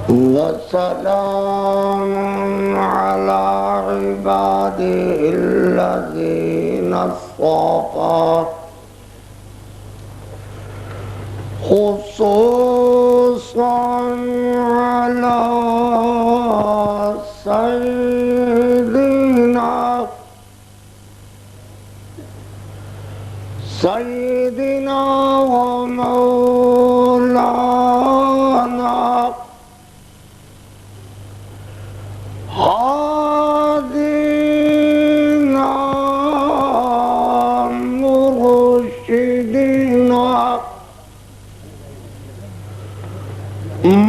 وسلام على عباده الذين اصطفى خصوصا على سيدنا ومولانا هادينا مرشدنا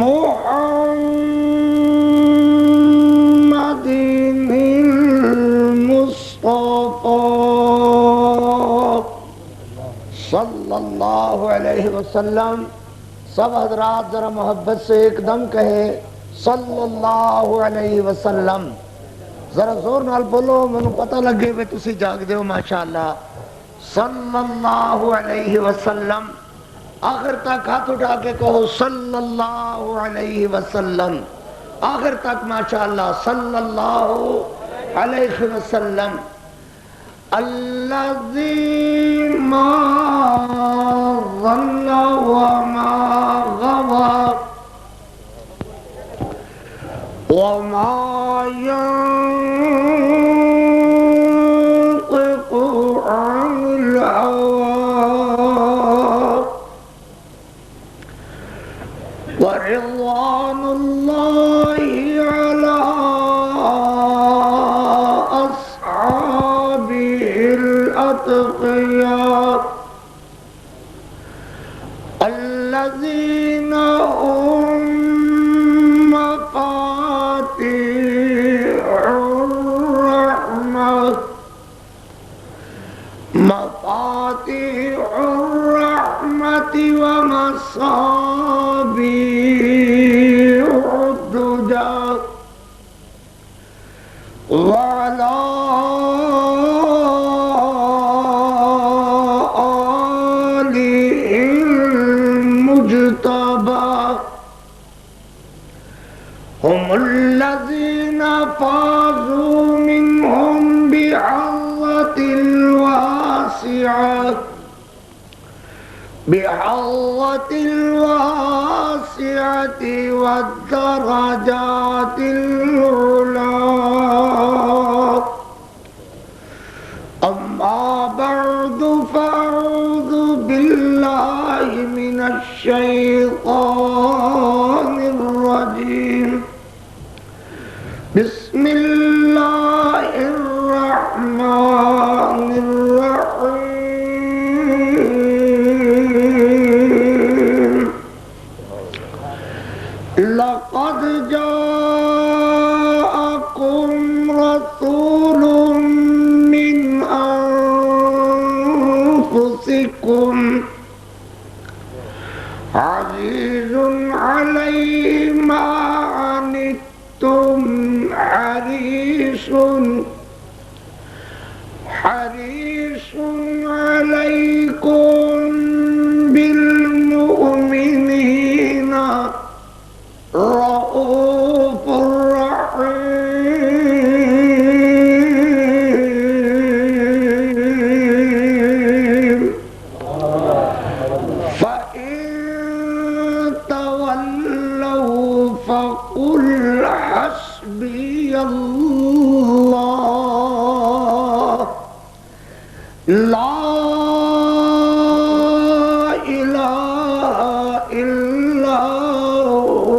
محمد المصطفى صلی اللہ علیہ وسلم. سب حضرات ذرا محبت سے ایک دم کہے صلی اللہ علیہ وسلم. ذرا زور نال بولو، مجھے پتہ لگے بھی تسی جاگ دیو ماشاءاللہ. صلی اللہ علیہ وسلم. آخر تک ہاتھ اٹھا کے کہو صلی اللہ علیہ وسلم. آخر تک ماشاءاللہ صلی اللہ علیہ وسلم. الذي ما ظل وما غوى وما ينطق عن الهوى ورضوان الله على الأتقياء الذين هم مفاتيح الرحمة ومصابيح الدجى وعلى هم الذين فازوا منهم بحظة الواسعة والدرجات العلى. أما بعد فأعوذ بالله من الشيطان الرجيم. بسم الله الرحمن الرحيم. لقد جاءكم رسول من أنفسكم عزيز عليه ما عنتم حريص عليكم بالمؤمنين رؤوف رحيم. فإن تولوا فقل حسبي الله لا إله إلا هو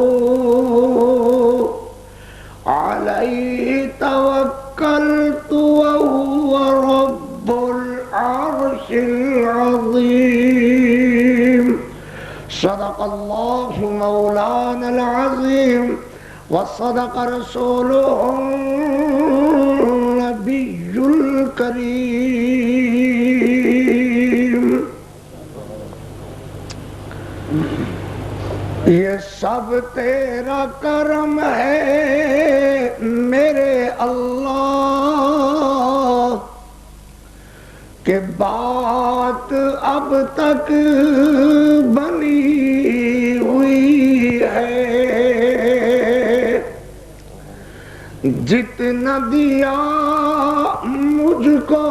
عليه توكلت وهو رب العرش العظيم. صدق الله مولانا العظيم وصدق رسوله النبي الكريم. یہ سب تیرا کرم ہے میرے اللہ کہ بات اب تک بنی ہوئی ہے. جتنا دیا مجھ کو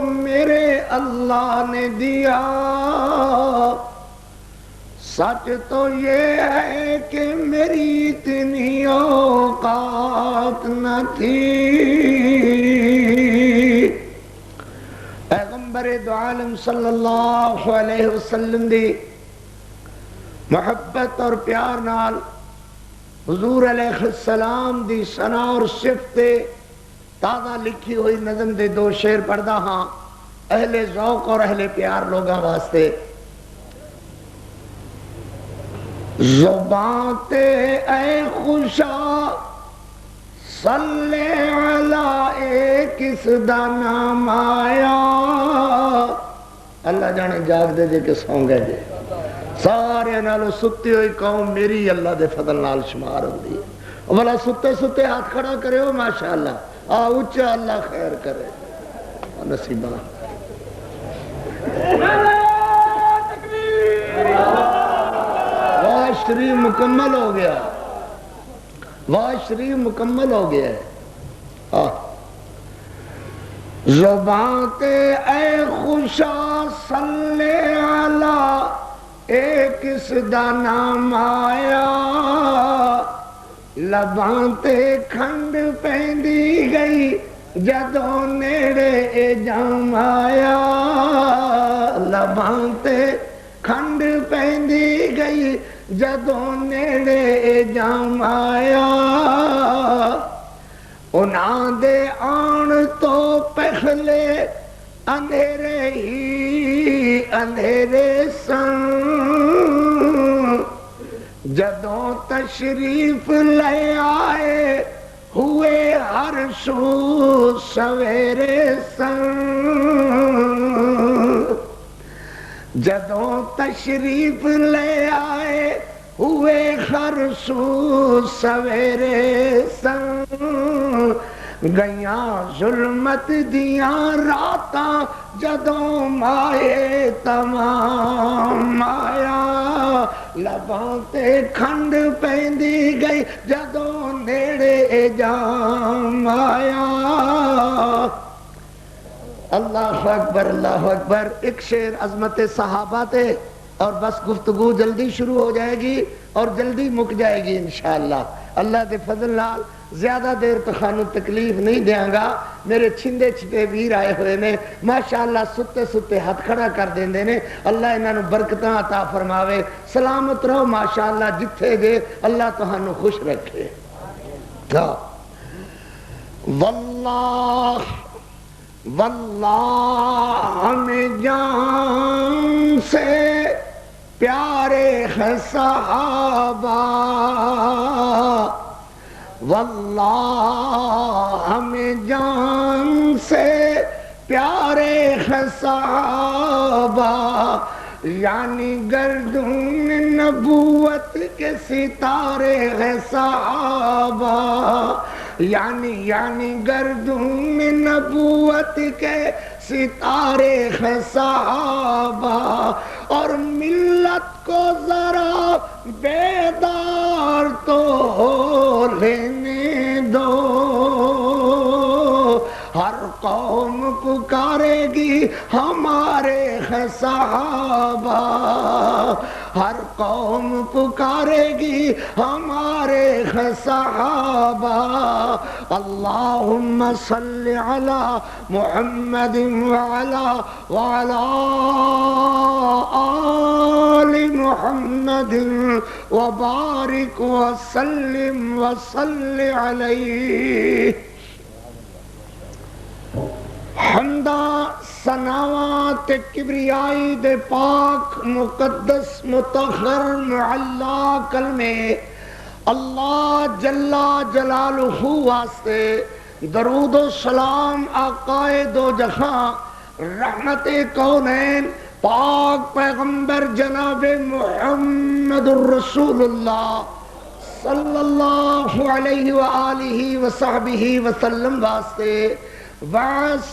میرے اللہ نے دیا، سچ تو یہ ہے کہ میری اتنی اوقات نہ تھی۔ پیغمبر دو عالم صلی اللہ علیہ وسلم دی محبت اور پیار نال حضور علیہ السلام دی ثنا اور صفت تازہ لکھی ہوئی نظم دے دو شعر پڑھدا ہاں اہل ذوق اور اہل پیار لوگاں واسطے۔ زبان تے اے خوشا صلی علی اے کس دا نام آیا، اللہ جانے جاگ دے جے کہ سوں گئے جے، سارے نالو ستی ہوئی قوم میری اللہ دے فضل نال شمار ہوندی ہے۔ بھلا ستے ستے ہاتھ کھڑا کرے ہو ماشاءاللہ، اونچا اللہ خیر کرے نصیبہ۔ واہ شریف مکمل ہو گیا، واہ شریف مکمل ہو گیا ہے۔ زبان تے اے خوشا صلی علی اے کس دا نام آیا، لباں تے کھنڈ پیندی گئی جدوں نیڑے اے جام آیا، لباں تے کھنڈ پیندی گئی جدوں نیڑے اے جام آیا، انہاں دے آن تو پہلے اندھیرے ہی اندھیرے سن، جدوں تشریف لے آئے ہوئے ہر سو سویرے سن، جدوں تشریف لے آئے ہوئے ہر سو سویرے سن، گیاں ظلمت دیاں راتاں جدوں مائے تمام آیا، لباں تے کھنڈ پیندی گئی جدوں نیڑے جام آیا۔ اللہ اکبر اللہ اکبر۔ ایک شعر عظمت صحابہ تے اور بس گفتگو جلدی شروع ہو جائے گی اور جلدی مک جائے گی انشاءاللہ۔ اللہ دے فضل نال زیادہ دیر تو خانو تکلیف نہیں دیاں گا، میرے چھندے چھپے ویر آئے ہوئے نے ماشاءاللہ، ستے ستے ہاتھ کھڑا کر دیندے نے، اللہ انہاں نو برکتاں عطا فرماوے، سلامت رہو ماشاءاللہ، جتھے دے اللہ تہانو خوش رکھے۔ واللہ واللہ ہمیں جان سے پیارے ہیں صحابہ، واللہ ہمیں جان سے پیارے ہیں صحابہ، یعنی گردون نبوت کے ستارے ہیں صحابہ، یعنی گردون نبوت کے ستارے ہیں صحابہ، اور ملت کو ذرا بیدار تو لینے دو، ہر قوم پکارے گی ہمارے ہیں صحابہ، ہر قوم پکارے گی ہمارے ہیں صحابہ، اللہم صلی علی محمد وعلی آل محمد وبارک وسلم وصلی علیہ۔ حمدہ ثناوات کبریائی دے پاک مقدس مطہر معلا کلمے اللہ جل جلالہ واسطے درود و سلام آقائے دو جہاں رحمت کونین پاک پیغمبر جناب محمد الرسول اللہ صلی اللہ علیہ وآلہ وصحبہ وسلم واسطے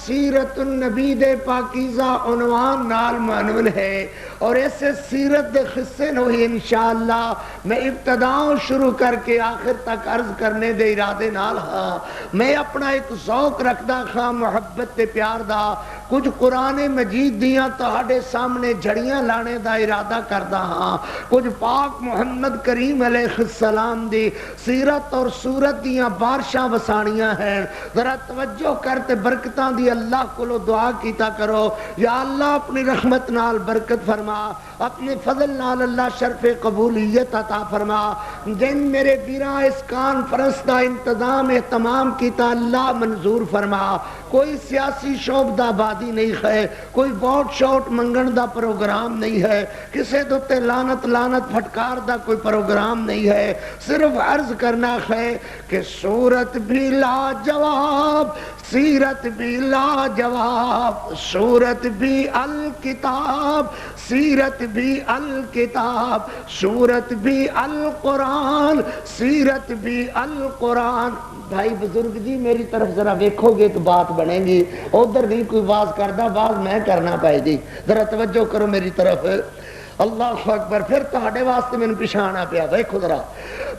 سیرت النبی دے پاکیزہ عنوان نال معنون ہے، اور ایسے سیرت دے قصے نو ہی انشاءاللہ میں ابتداؤں شروع کر کے آخر تک عرض کرنے دے ارادے نال ہاں میں اپنا ایک ذوق رکھدا خواہ محبت تے پیار دا کچھ قرآن مجید دیاں تہاڈے سامنے جھڑیاں لانے دا ارادہ کردا ہاں کچھ پاک محمد کریم علیہ السلام دی سیرت اور صورت دیاں بارشاں وسانیاں ہیں ذرا توجہ کرتے برکتاں دی اللہ کو دعا کیتا کرو یا اللہ اپنی رحمت نال برکت فرما اپنے فضل نال اللہ شرف قبولیت عطا فرما جن میرے بیراں اس کانفرنس دا انتظام اہتمام کیتا اللہ منظور فرما کوئی سیاسی شعب دا بادی نہیں ہے کوئی ووٹ شوٹ منگن دا پروگرام نہیں ہے کسے دوتے لانت پھٹکار دا کوئی پروگرام نہیں ہے صرف عرض کرنا ہے کہ صورت بھی لاجواب سیرت بھی لاجواب صورت بھی الکتاب سیرت بھی الکتاب صورت بھی القرآن سیرت بھی القرآن بھائی بزرگ جی میری طرف ذرا ویکھو گے تو بات بنے گی ادھر نہیں کوئی باز کردہ باز میں کرنا پائے جی ذرا توجہ کرو میری طرف اللہ اکبر پھر تہاڈے واسطے میں پچھانا پیا دیکھو ذرا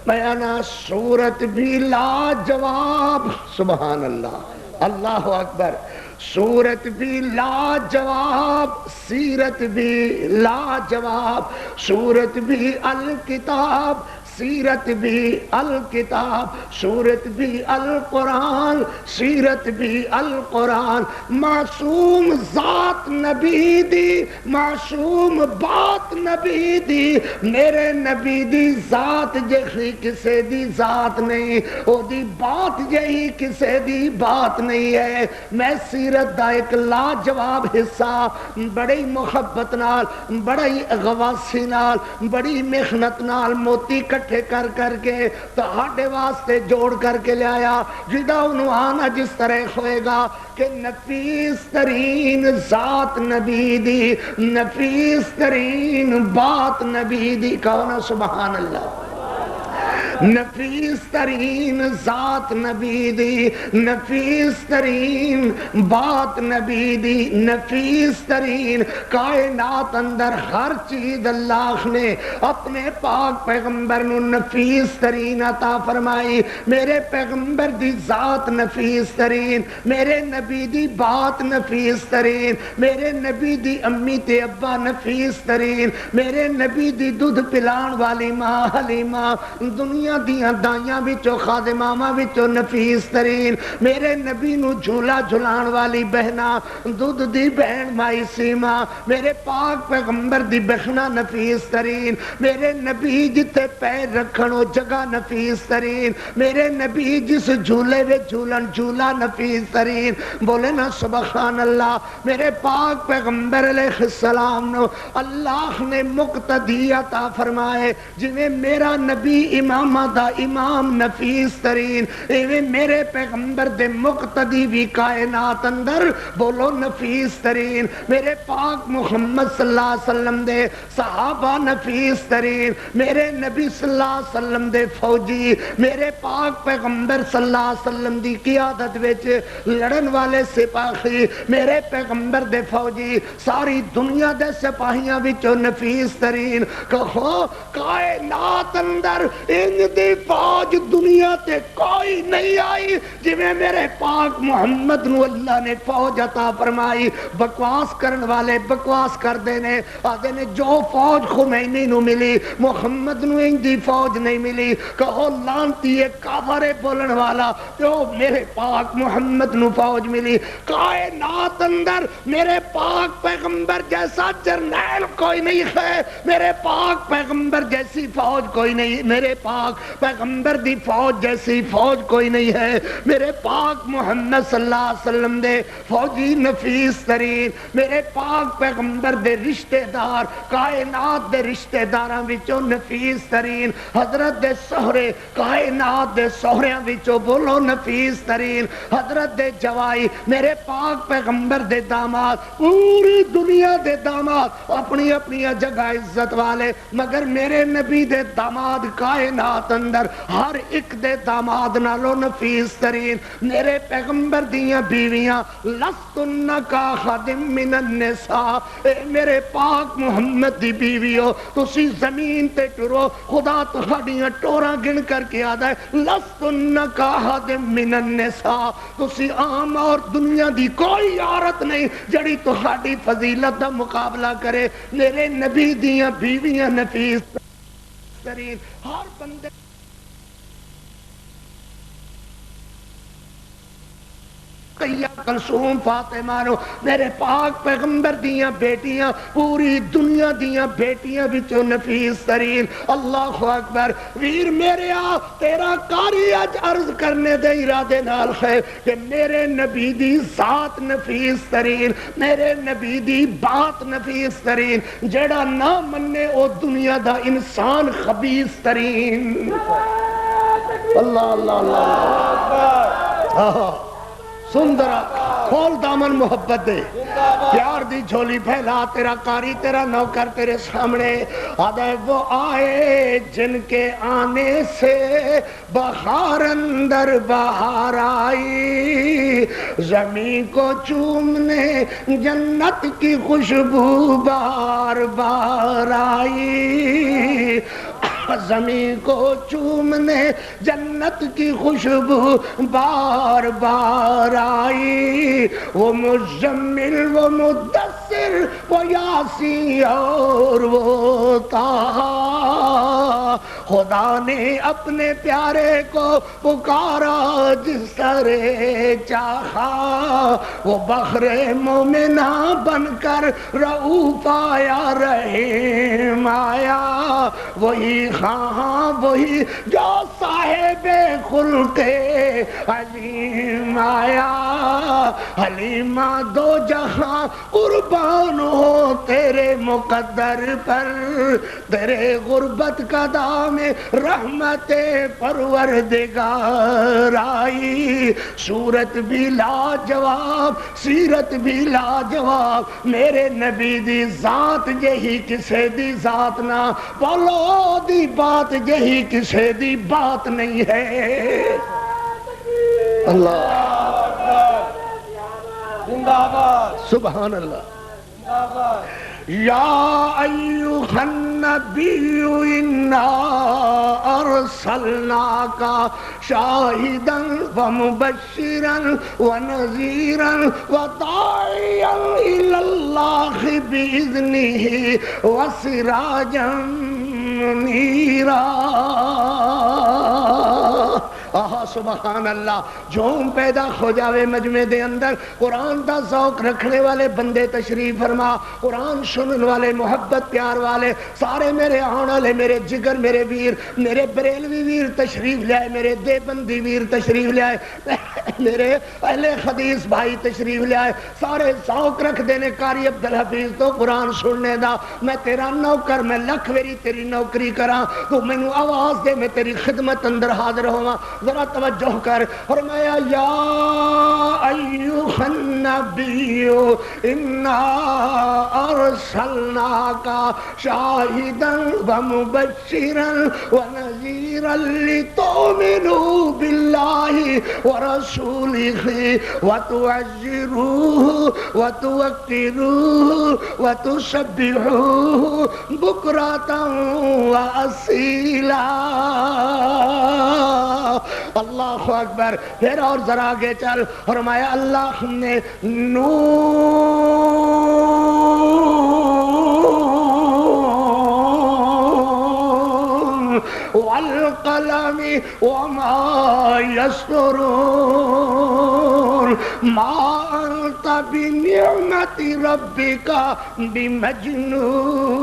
بیانا صورت بھی لاجواب سبحان اللہ اللہ اکبر صورت بھی لاجواب سیرت بھی لاجواب صورت بھی الکتاب سیرت بھی الکتاب صورت بھی القرآن سیرت بھی القرآن معصوم ذات نبی دی معصوم بات نبی دی میرے نبی دی ذات جیسی کسے دی ذات نہیں او دی بات یہی کسے دی بات نہیں ہے میں سیرت دا ایک لاجواب حصہ بڑی محبت نال بڑی غواسی نال بڑی محنت نال موتی کٹھے کر کے تہاڈے واسطے جوڑ کر کے لے آیا جدا عنوان جس طرح ہوئے گا کہ نفیس ترین ذات نبی دی نفیس ترین بات نبی دی کہو سبحان اللہ نفیس ترین ذات نبی دی نفیس ترین بات نبی دی نفیس ترین کائنات اندر ہر چیز اللہ نے اپنے پاک پیغمبر نو نفیس ترین عطا فرمائی میرے پیغمبر دی ذات نفیس ترین میرے نبی دی بات نفیس ترین میرے نبی دی امی تے ابا نفیس ترین میرے نبی دی دودھ پلان والی ماں حلیمہ دنیا دیاں دائیاں وچوں خادماواں وچوں نفیس ترین میرے نبی نو جھولا جھلان والی بہنا دودھ دی بہن مائی سیما میرے پاک پیغمبر دی بہنا نفیس ترین میرے نبی جتے پیر رکھنو جگہ نفیس ترین میرے نبی جس جھولے وے جھولن جھولا نفیس ترین بولے نا سبحان اللہ میرے پاک پیغمبر علیہ السلام نو اللہ نے مقتدی عطا فرمائے جویں میرا نبی امام دا امام نفیس ترین ایویں میرے پیغمبر دے مقتدی بھی کائنات اندر بولو نفیس ترین میرے پاک محمد صلی اللہ علیہ وسلم دے صحابہ نفیس ترین میرے نبی صلی اللہ علیہ وسلم دے فوجی میرے پاک پیغمبر صلی اللہ علیہ وسلم دی قیادت وچ لڑن والے سپاہی میرے پیغمبر دے فوجی ساری دنیا دے سپاہیاں وچوں نفیس ترین کہو کائنات اندر ان دی فوج دنیا تے کوئی نہیں آئی جویں میرے پاک محمد نو اللہ نے فوج عطا فرمائی بکواس کرن والے بکواس کر دینے آدھے نے جو فوج خمینی نو ملی محمد نو ان دی فوج نہیں ملی کہو لانتی ایک کافر بولن والا جو میرے پاک محمد نو فوج ملی کائنات اندر میرے پاک پیغمبر جیسا جرنیل کوئی نہیں ہے میرے پاک پیغمبر جیسی فوج کوئی نہیں میرے پاک پیغمبر دی فوج جیسی فوج کوئی نہیں ہے میرے پاک محمد صلی اللہ علیہ وسلم دے فوجی نفیس ترین میرے پاک پیغمبر دے رشتہ دار کائنات دے رشتہ داراں وچوں نفیس ترین حضرت دے سہرے کائنات دے سہریاں وچوں بولو نفیس ترین حضرت دے جوائی میرے پاک پیغمبر دے داماد پوری دنیا دے داماد اپنی اپنی جگہ عزت والے مگر میرے نبی دے داماد کائنات کائنات اندر ہر ایک دے داماد نالو نفیس ترین میرے پیغمبر دیاں بیویاں لستن کا خادم من النساء اے میرے پاک محمد دی بیویو تسی زمین تے ٹرو خدا تہاڈیاں ٹوراں گن کر کے آدا ہے لستن کا خادم من النساء تسی عام اور دنیا دی کوئی عورت نہیں جڑی تہاڈی فضیلت دا مقابلہ کرے میرے نبی دیاں بیویاں نفیس ترین ہر بندے کلثوم فاطمہ نو میرے پاک پیغمبر دیاں بیٹیاں پوری دنیا دیاں بیٹیاں بچوں نفیس ترین اللہ اکبر ویر میرے آ تیرا کاری اج عرض کرنے دے ارادے نال ہے کہ میرے نبی دی ذات نفیس ترین میرے نبی دی بات نفیس ترین جڑا نہ مننے او دنیا دا انسان خبیث ترین اللہ اللہ اللہ سندرا کھول دامن محبت دے پیار دی جھولی پھیلا تیرا کاری تیرا نوکر تیرے سامنے آدھے وہ آئے جن کے آنے سے بہار اندر بہار آئی زمین کو چومنے جنت کی خوشبو بار بار آئی زمین کو چومنے جنت کی خوشبو بار بار آئی وہ مزمل وہ مدثر وہ یاسین اور وہ طٰہٰ خدا نے اپنے پیارے کو پکارا جس طرح چاہا وہ بحر مومنہ بن کر رؤوف آیا رحیم آیا وہی خواہاں وہی جو صاحب خلق علیم آیا حلیمہ دو جہاں قربان ہو تیرے مقدر پر تیرے غربت کا دام رحمت پروردگار آئی صورت بھی لاجواب سیرت بھی لاجواب میرے نبی دی ذات یہی کسے دی ذات نہ بولو دی بات یہی کسے دی بات نہیں ہے اللہ سبحان اللہ یا ایوہ النبی انا ارسلناک شاہدا ومبشرا ونذیرا وداعیا الی اللہ باذنہ وسراجا منیرا آہا سبحان اللہ جھوم پیدا ہو جاوے مجمع دے اندر قرآن دا ذوق رکھنے والے بندے تشریف فرما قرآن سنن والے محبت پیار والے سارے میرے آن والے میرے جگر میرے ویر میرے بریلوی ویر تشریف لے آئے میرے دیوبندی ویر تشریف لے آئے میرے اہل حدیث بھائی تشریف لے آئے سارے ذوق رکھ دینے قاری عبدالحفیظ تو قرآن سننے دا میں تیرا نوکر میں لکھ ویری تیری نوکری کراں تو میں نو آواز دے میں تیری خدمت اندر حاضر ہوا ذرا توجہ کر فرمایا یا ایوہ النبی انا ارسلناک شاہدا ومبشرا ونذیرا لتؤمنوا باللہ ورسولہ وتعزروہ وتوقروہ وتسبحوہ بکرۃ واصیلا اللہ اکبر پھر اور ذرا آگے چل فرمایا اللہ نے والقلم وما يسطرون ما أنت بنعمة ربك بمجنون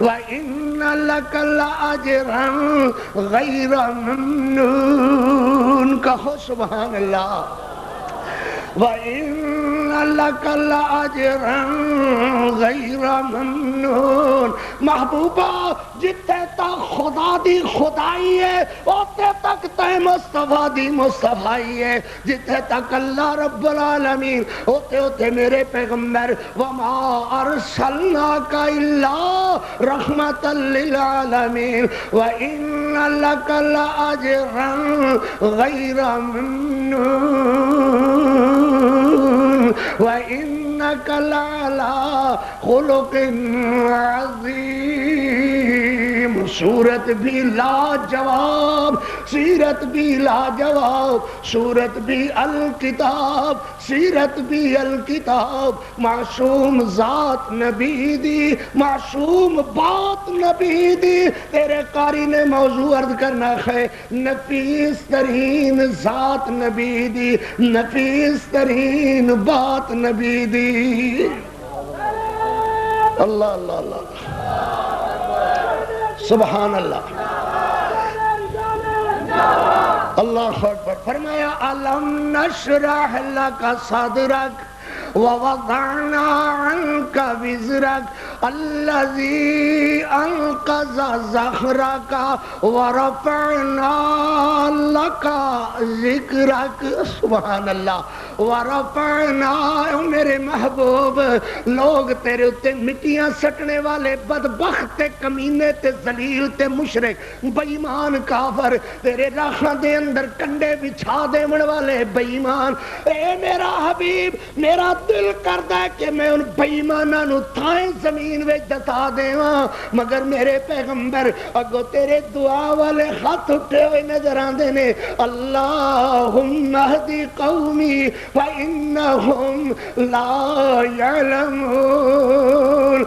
وإن لك لأجرا غير ممنون کہو سبحان اللہ وَإِنَّ لَكَ لَأَجْرًا غَيْرَ مَمْنُونٍ۔ محبوبہ جتھے تک خدا دی خدائی ہے اوتھے تک تے مصطفیٰ دی مصطفائی ہے، جتھے تک اللہ رب العالمین اوتھے اوتھے میرے پیغمبر وَمَا أَرْسَلْنَاكَ إِلَّا رَحْمَةً لِلْعَالَمِينَ وَإِنَّ لَكَ لَأَجْرًا غَيْرَ مَمْنُونٍ وَإِنَّكَ لَعَلَىٰ خُلُقٍ عَظِيمٍ۔ صورت بھی لاجواب، سیرت بھی لاجواب، صورت بھی الکتاب، سیرت بھی الکتاب، معصوم ذات نبی دی، معصوم بات نبی دی۔ تیرے قاری نے موضوع عرض کرنا ہے نفیس ترین ذات نبی دی، نفیس ترین بات نبی دی۔ اللہ اللہ اللہ سبحان اللہ اللہ اکبر۔ فرمایا الم نشرح لک صدرک ووضعنا عنك وزرك الذي انقض ظهرك ورفعنا لك ذکرک۔ سبحان اللہ۔ ورفعنا، میرے محبوب لوگ تیرے اتے مٹیاں سٹنے والے بدبخت تے کمینے تے ذلیل تے مشرک بے ایمان کافر تیرے راہاں دے اندر کنڈے بچھا دیون والے بے ایمان، اے میرا حبیب میرا دل کردا ہے کہ میں ان بے ایماناں نو تھائیں زمین وچ دسا دیواں، مگر میرے پیغمبر اگو تیرے دعا والے ہاتھ اٹھے ہوئے نظر آندے نے۔ اللہم اہدی قومی فَإِنَّهُمْ لَا يَعْلَمُونَ۔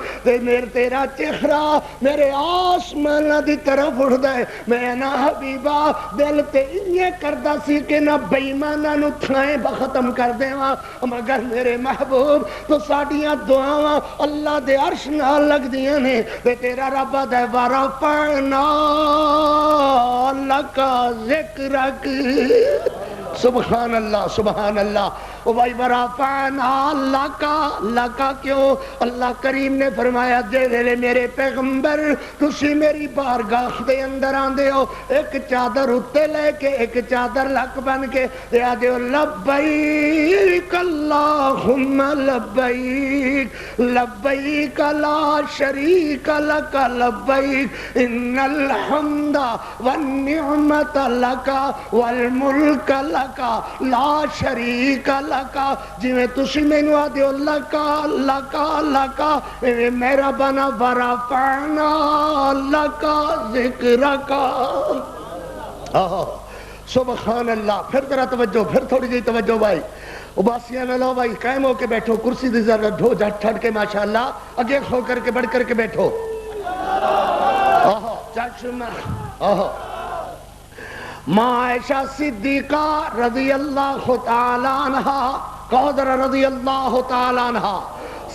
تیرا چہرہ میرے آسمانہ دی طرف اٹھدا ہے، میں نہ حبیبہ دل تے یہ کردا سی کہ نہ بے ایماناں نو تھائیں ختم کر دیواں، مگر میرے محبوب تو ساڈیاں دعاواں اللہ دے عرش نال لگ دیاں نے تے تیرا رب دے ورفعنا لک ذکرک۔ سبحان اللہ سبحان اللہ۔ بھائی ورفعنا لکا کیوں؟ اللہ کریم نے فرمایا دے دے میرے پیغمبر تسی میری بارگاہ دے اندر آندے ہو ایک چادر اتے لے کے ایک چادر لک بن کے دیا دیو لبیک اللہم لبیک لبیک لا شریک لک لبیک ان الحمد والنعمت لک والملک لک لا شریک لکا۔ جی میں تسی مینو آدھے لکا لکا لکا میرا بنا ورفعنا لکا ذکرکا۔ سبحان اللہ۔ پھر ذرا توجہ، پھر تھوڑی جی توجہ بھائی، اباسیاں نہ لو بھائی، قائم ہو کے بیٹھو، کرسی دی ذرا ڈھو جھٹ ٹھڑ کے ماشاءاللہ اگے کھو کر کے بڑھ کر کے بیٹھو۔ چشمہ ماں عائشہ صدیقہ رضی اللہ تعالی عنہا، قدر رضی اللہ تعالی عنہا،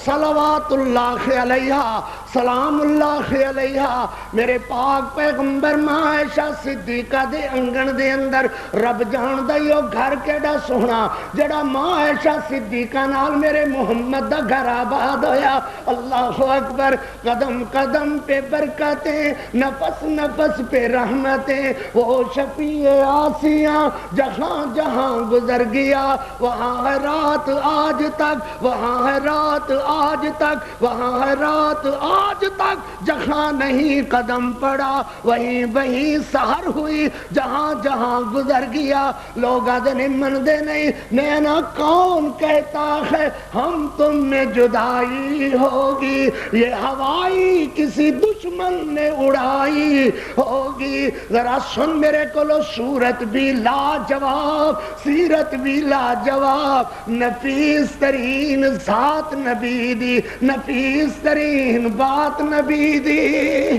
صلوات اللہ علیہ سلام اللہ علیہ، میرے پاک پیغمبر ماں عائشہ صدیقہ دے انگن دے اندر رب جان دائیو گھر کیڑا سونا جڑا ماں عائشہ صدیقہ نال میرے محمد دا گھر آباد ہویا۔ اللہ اکبر۔ قدم قدم پہ برکتیں، نفس نفس پہ رحمتیں، وہ شفیع آسیاں جہاں جہاں گزر گیا، وہاں ہے رات آج تک، وہاں ہے رات آج تک، وہاں ہے رات آج تک، جہاں نہیں قدم پڑا وہیں وہیں سحر ہوئی، جہاں جہاں گزر گیا۔ لوگ آدھے من دے نہیں، میں نہ کون کہتا ہے ہم تم میں جدائی ہوگی، یہ ہوائی کسی دشمن نے اڑائی ہوگی۔ ذرا سن میرے کولو، صورت بھی لاجواب، سیرت بھی لاجواب، نفیس ترین ذات نبی دی، نفیس ترین بات نبی دی۔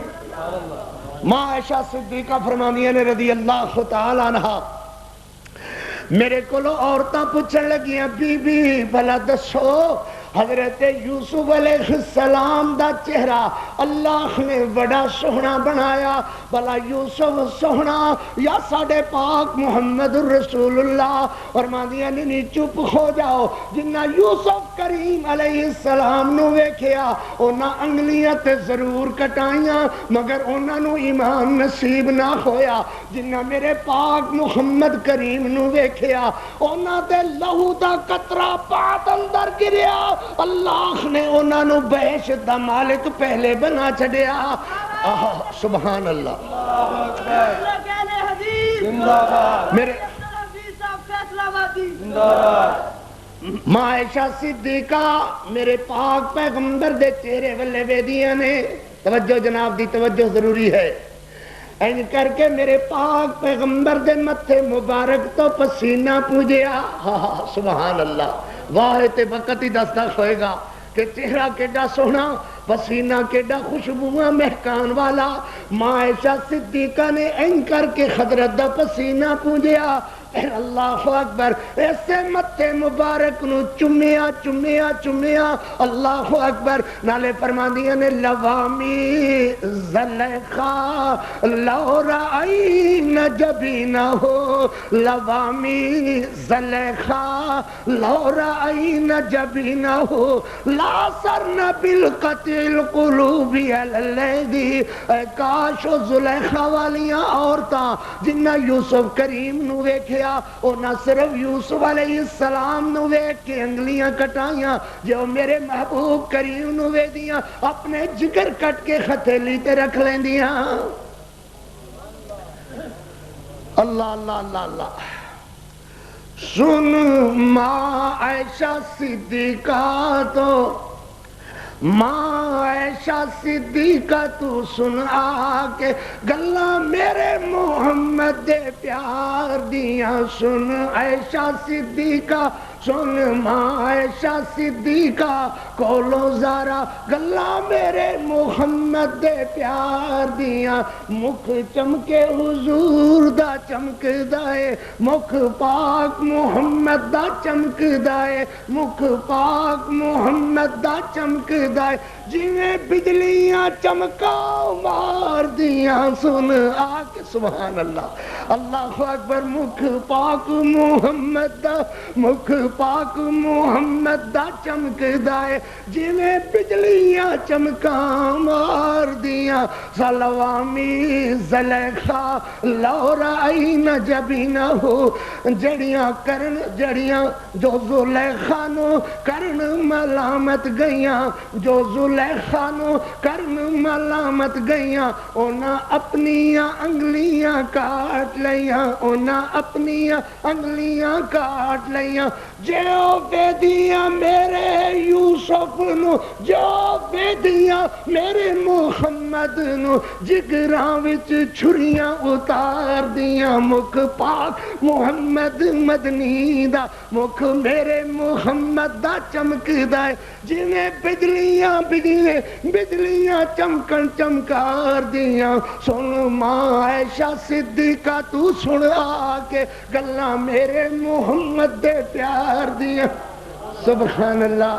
ماں عائشہ صدیقہ فرمانیہ نے رضی اللہ تعالی عنہ میرے کولو عورتاں پوچھن لگیاں بی بی بھلا دسو حضرت یوسف علیہ السلام دا چہرہ اللہ نے بڑا سوہنا بنایا. بلا یوسف سوہنا یا ساڑھے پاک محمد رسول اللہ فرماندیاں نے چپ ہو جاؤ. جنہ یوسف کریم علیہ السلام نو ویکھیا اونا انگلیاں تے ضرور کٹائیاں مگر اونا نو ایمان نصیب نہ ہویا. جنہ میرے پاک محمد کریم نو ویکھیا اونا تے لہو دا قطرہ پات اندر گریا. اللہ نے اونا نو بہشت دا مالک پہلے بنا چھڑیا. سبحان اللہ. میرے ماں عائشہ صدیقہ میرے پاک پیغمبر دے چہرے والے ویدیاں نے توجہ جناب دی توجہ ضروری ہے. این کر کے میرے پاک پیغمبر دے متھے مبارک تو پسینہ پوجیا. سبحان اللہ. واہ تے وقت ہی دستا ہوئے گا کہ چہرہ کیڈا سونا پسینہ کیڈا خوشبواں مہکان والا. ماں عائشہ صدیقہ نے این کر کے حضرت دا پسینہ پوجیا. اللہ اکبر. ایسے متھے مبارک نو چمیا چمیا چمیا. اللہ اکبر. نالے فرماندیاں نے لوامی زلیخا لو رأین جبینہو لوامی زلیخا لو رأین جبینہو لا سرن بالقتل قلوبی اللیدی. کاش و زلیخا والیاں عورتاں جنہ یوسف کریم نو ویکھے او نہ صرف یوسف علیہ السلام نو ویکھ کے انگلیاں کٹائیاں جو میرے محبوب کریم نو ویدیاں اپنے جگر کٹ کے ہتھیلی تے رکھ لیندیاں. اللہ اللہ اللہ اللہ. سن ماں عائشہ صدیقہ تو ماں عائشہ صدیقہ تو سن آکے گلہ میرے محمد دے پیار دیاں. سن عائشہ صدیقہ سن ماں عائشہ صدیقہ کولو زارا گلہ میرے محمد دے پیار دیاں. مکھ چمکے حضور دا چمک دائے مکھ پاک محمد دا چمک دائے مکھ پاک محمد دا چمک دائے. جویں بجلیاں چمکا مار دیاں. سن آکے سبحان اللہ. اللہ اکبر. مکھ پاک محمد دا مکھ پاک محمد دا چمک دائے جویں بجلیاں چمکا مار دیاں. سلوامی زلیخا لو رأین جبینہو. جڑیاں کرن جڑیاں جو زلیخا نو کرن ملامت گئیاں جو زلیخا نو کرن ملامت گئیاں اونا اپنیاں انگلیاں کاٹ لیاں اونا اپنیاں انگلیاں کاٹ لیاں. جو ویدیاں میرے یوسف نو جو ویدیاں میرے محمد نو جگراں وچ چھریاں اتار دیاں. مکھ پاک محمد مدنی دا مکھ میرے محمد دا چمک دائے جویں بجلیاں بجلیاں چمکن چمکار دیاں. سن ماں عائشہ صدیقہ تو سن آکے گلاں میرے محمد دے پیار دیاں. سبحان اللہ.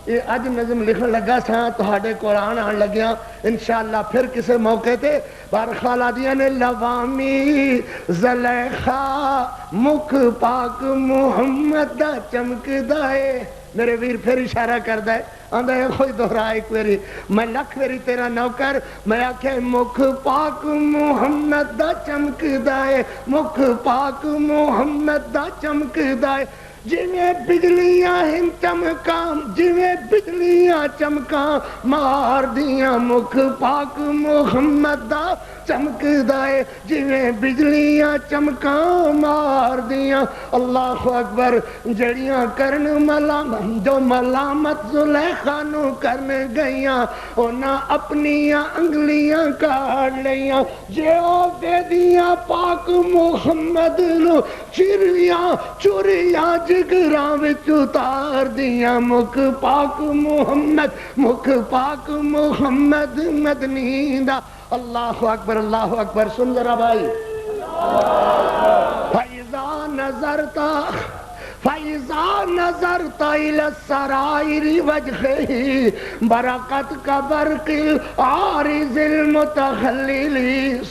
یہ اج نظم لکھن لگا سا تہاڈے قرآن آن لگیاں انشاءاللہ پھر کسے موقع تے بارخال آدیاں نے لوامی زلیخا مکھ پاک محمد دا چمک دائے. میرے ویر پھر اشارہ کر دائے آندھا ہے کوئی دہرا ایک ویری میں لکھ ویری تیرا نوکر میں آکھے مکھ پاک محمد دا چمک دائے مکھ پاک محمد دا چمک دائے. جویں بجلیاں ہن چمکاں جویں بجلیاں چمکاں مار دیاں مکھ پاک محمد دا چمک دائے جویں بجلیاں چمکاں مار دیاں. اللہ اکبر. جڑیاں کرن ملامت جو ملامت زلیخا نو کرن گئیاں اونا اپنیاں انگلیاں کاٹ لیاں. جو ویدیاں پاک محمد نو چوریاں جگراں وچ اتار دیاں. مکھ پاک محمد مکھ پاک محمد مدنی دا. اللہ اکبر اللہ اکبر. سن ذرا بھائی. فَإِذَا نَظَرْتَ فَإِذَا نَظَرْتَ إِلَى السَّرَائِرِ وَجْهِهِ بَرَقَتْ كَبَرْقِ الْعَارِضِ الْمُتَخَلِّلِ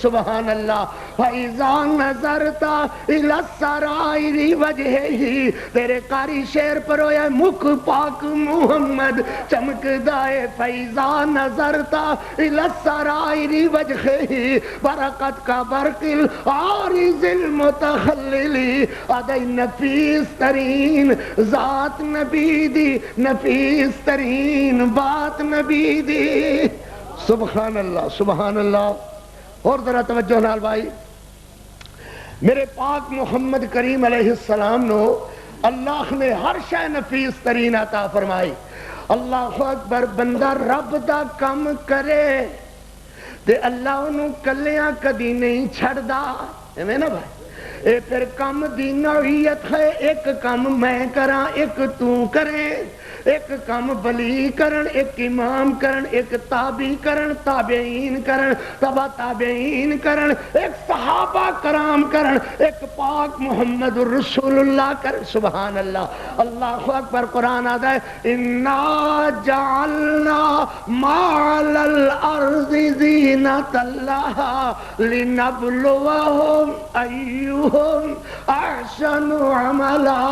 سبحان اللہ فَإِذَا نَظَرْتَ إِلَى السَّرَائِرِ وَجْهِهِ تیرے قاری شعر پر ہویا مکھ پاک محمد چمک دائے فَإِذَا نَظَرْتَ إِلَى السَّرَائِرِ وَجْهِهِ بَرَقَتْ كَبَرْقِ الْعَارِضِ الْمُتَخَلِّلِ ادائی نفیس ترین ذات نبی دی نفیس ترین بات نبی دی سبحان اللہ سبحان اللہ اور ذرا توجہ نال بھائی میرے پاک محمد کریم علیہ السلام نو اللہ نے ہر شے نفیس ترین عطا فرمائی اللہ اکبر بندہ رب دا کم کرے تے اللہ انہوں کلیاں کدی نہیں چھڑ دا ایمیں نا بھائی اے پھر کم دی نوعیت ہے ایک کم میں کراں ایک تو کریں ایک کم ولی کرن ایک امام کرن ایک تابعی کرن تابعین کرن تبع تابعین کرن ایک صحابہ کرام کرن ایک پاک محمد رسول اللہ کرن سبحان اللہ اللہ اکبر قرآن آتا ہے اِنَّا جَعَلْنَا مَعَلَى الْأَرْضِ زِينَةَ اللَّهِ لِنَبْلُوَهُمْ أَيُّهُمْ أَحْسَنُ عَمَلًا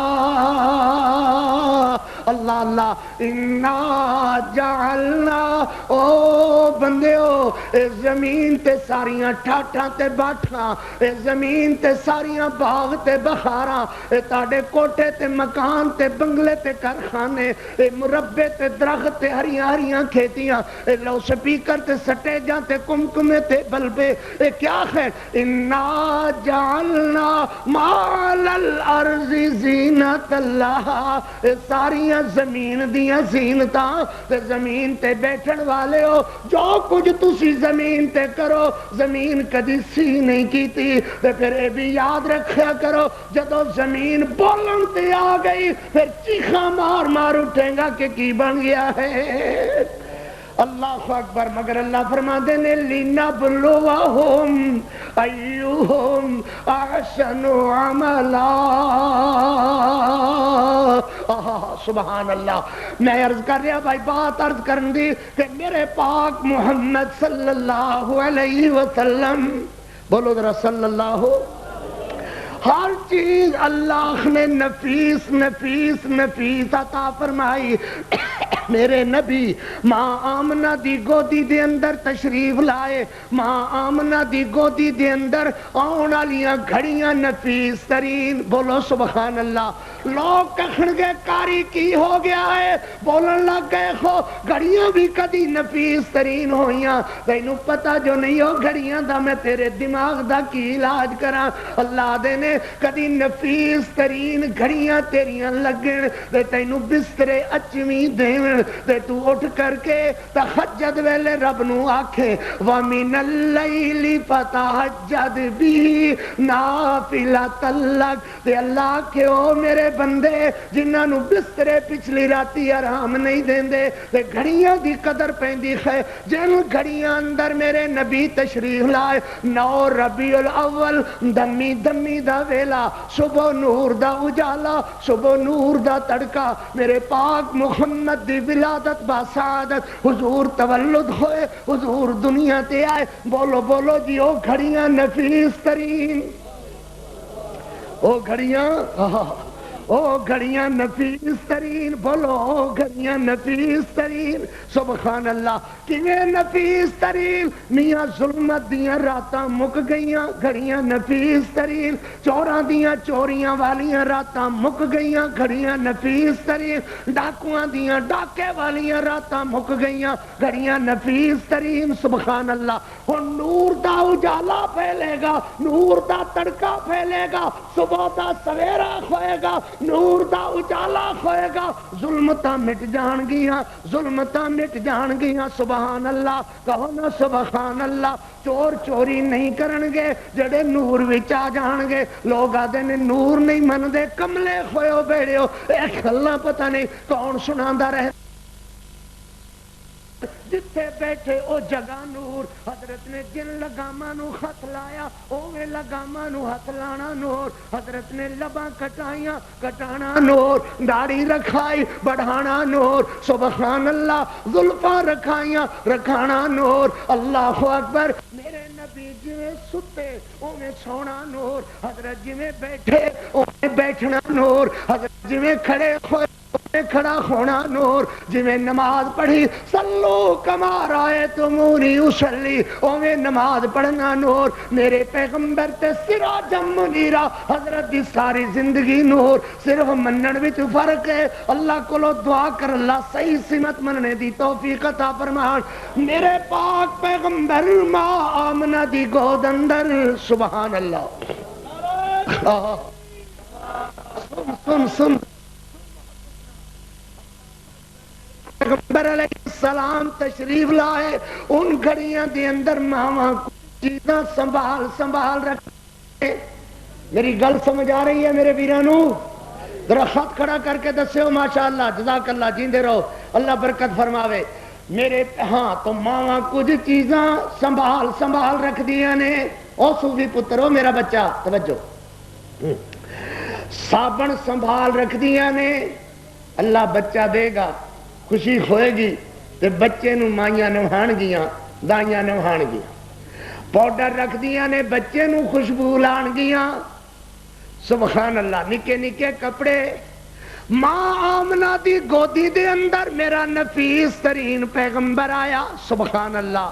اللہ اللہ اِنَّا جَعَلْنَا او بندیو اے زمین تے ساریاں ٹھاٹھاں تے باٹھاں اے زمین تے ساریاں باغ تے بخاراں اے تاڑے کوٹے تے مکان تے بنگلے تے کارخانے اے مربے تے درخت تے ہریاں ہریاں کھیتیاں اے لو سپیکر تے سٹیجاں تے کمکمے تے بلبے اے کیا خیر اِنَّا جَعَلْنَا مَعَلَى الْأَرْضِ زِينَةَ اللَّهِ اے ساریاں زمین دیاں زینتاں تے زمین تے بیٹھن والے ہو جو کچھ تسی زمین تے کرو زمین کدی سی نہیں کیتی تے پھر اے بھی یاد رکھیا کرو جدو زمین بولن تے آ گئی پھر چیخاں مار مار اٹھیں گا کہ کی بن گیا ہے اللہ اکبر مگر اللہ فرما دینے لِنَبْلُوَهُمْ أَيُّهُمْ أَحْسَنُ عَمَلًا سبحان اللہ میں عرض کر رہا بھائی بات عرض کرن دی کہ میرے پاک محمد صلی اللہ علیہ وسلم بولو ذرا صلی اللہ ہر چیز اللہ نے نفیس نفیس نفیس عطا فرمائی میرے نبی ماں آمنہ دی گودی دے اندر تشریف لائے ماں آمنہ دی گودی دے اندر آنا لیاں گھڑیاں نفیس ترین بولو سبحان اللہ لوگ کہن گے کاری کی ہو گیا ہے بولن لگ گئے خو گھڑیاں بھی کدی نفیس ترین ہوئیاں تینو پتہ جو نہیں ہو گھڑیاں دا میں تیرے دماغ دا کی علاج کرا اللہ دے نے کدی نفیس ترین گھڑیاں تیریاں لگن دے تینو بسترے اچویں دین دے تو اٹھ کر کے تہجد ویلے رب نو آکھے وَمِنَ اللَّيْلِ فَتَہجد بِهِ نَافِلَةً لَكَ دے اللہ کہ او میرے بندے جنہاں نو بسترے پچھلی راتی آرام نہیں دیندے دے گھڑیاں دی قدر پیندی ہے جن گھڑیاں اندر میرے نبی تشریف لائے 9 ربیع الاول دمی دمی دا ویلا صبح نور دا اجالا صبح نور دا تڑکا میرے پاک محمد دی ولادت با سعادت حضور تولد ہوئے حضور دنیا تے آئے بولو بولو جی او گھڑیاں نفیس ترین او گھڑیاں نفیس ترین بولو او گھڑیاں نفیس ترین سبحان اللہ کیویں نفیس ترین میاں ظلمت دیاں راتاں مک گئیاں گھڑیاں نفیس ترین چوراں دیاں چوریاں والیاں راتاں مک گئیاں گھڑیاں نفیس ترین ڈاکواں دیاں ڈاکے والیاں راتاں مک گئیاں گھڑیاں نفیس ترین سبحان اللہ ہن نور دا اجالا پھیلے گا نور دا تڑکا پھیلے گا صبح دا سویرا ہوئے گا نور دا اجالا ہوئے گا ظلمتاں مٹ جان گیاں ظلمتاں مٹ جان گیاں سبحان اللہ کہو نا سبحان اللہ چور چوری نہیں کرن گے جڑے نور وچ آ جان گے لوگ آدھے نے نور نہیں من دے کملے ہوئے بیڑے ہو اے گلاں پتہ نہیں کون سناندا رہے جتھے بیٹھے او جگہ نور. حضرت نے جن لگاماں نو ہاتھ لایا اوویں لگاماں نو ہاتھ لانا نور. حضرت نے لباں کٹائیاں کٹانا نور. داڑھی رکھائی بڑھانا نور. سبحان اللہ. زلفاں رکھائیاں رکھانا نور. اللہ اکبر. میرے نبی جویں ستے اوویں سونا نور. حضرت جویں بیٹھے اوویں بیٹھنا نور. حضرت جویں کھڑے ہوئے کھڑا ہونا نور. جویں نماز پڑھی صلو کما رأیتمونی اصلی اوویں نماز پڑھنا نور. میرے پیغمبر تے سراجم منیرا. حضرت دی ساری زندگی نور. صرف منن وچ فرق ہے. اللہ کولو دعا کر اللہ صحیح سمت مننے دی توفیق عطا فرما. میرے پاک پیغمبر ماں آمنہ دی گود اندر. سبحان اللہ. سن سن پیغمبر علیہ السلام تشریف لائے. ان گھڑیاں دے اندر ماواں چیزاں سنبھال سنبھال رکھے. میری گل سمجھ آ رہی ہے میرے ویرانو؟ ذرا خط کھڑا کر کے دسو ماشاءاللہ. جزاک اللہ. جیندے رہو. اللہ برکت فرماوے. میرے ہاں تو ماواں کچھ چیزاں سنبھال سنبھال رکھ دیا نے. او صوفی پترو میرا بچہ توجہ. صابن سنبھال رکھ دیا نے. اللہ بچہ دے گا خوشی ہوئے گی تے بچے نو مائیاں نوہان گیاں دائیاں نوہان گیاں. پاؤڈر رکھ دیا نے بچے نو خوشبو لان گیاں. سبحان اللہ. نکے نکے کپڑے. ماں آمنہ دی گودی دے اندر میرا نفیس ترین پیغمبر آیا. سبحان اللہ.